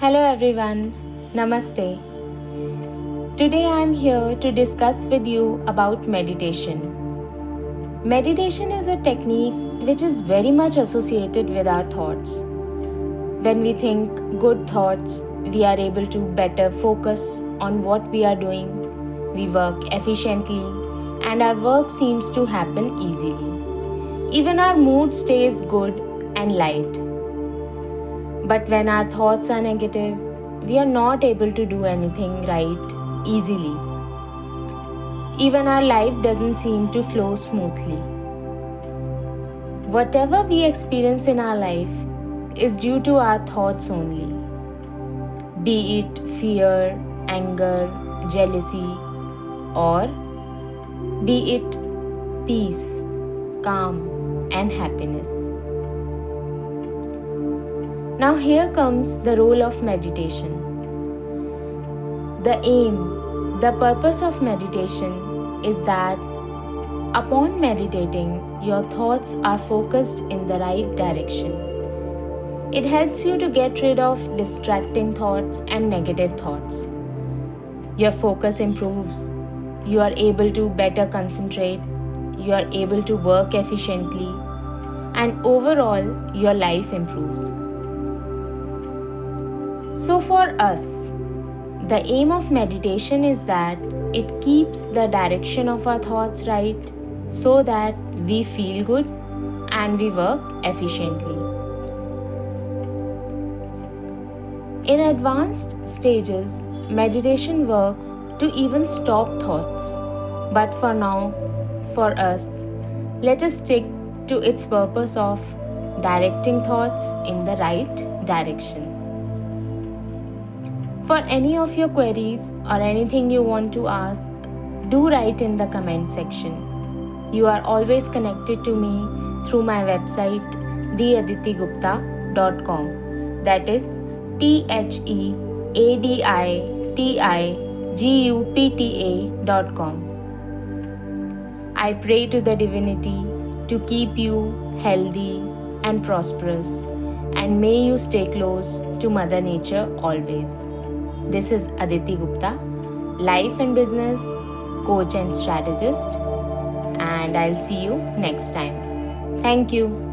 Hello everyone, Namaste. Today I am here to discuss with you about meditation. Meditation is a technique which is very much associated with our thoughts. When we think good thoughts, we are able to better focus on what we are doing. We work efficiently and our work seems to happen easily. Even our mood stays good and light. But when our thoughts are negative, we are not able to do anything right easily. Even our life doesn't seem to flow smoothly. Whatever we experience in our life is due to our thoughts only. Be it fear, anger, jealousy, or be it peace, calm, and happiness. Now here comes the role of meditation. The aim, the purpose of meditation is that upon meditating, your thoughts are focused in the right direction. It helps you to get rid of distracting thoughts and negative thoughts. Your focus improves. You are able to better concentrate. You are able to work efficiently. And overall, your life improves. So for us, the aim of meditation is that it keeps the direction of our thoughts right so that we feel good and we work efficiently. In advanced stages, meditation works to even stop thoughts. But for now, for us, let us stick to its purpose of directing thoughts in the right direction. For any of your queries or anything you want to ask, do write in the comment section. You are always connected to me through my website theaditigupta.com. That is theaditigupta.com. I pray to the divinity to keep you healthy and prosperous, and may you stay close to Mother Nature always. This is Aditi Gupta, life and business coach and strategist, and I'll see you next time. Thank you.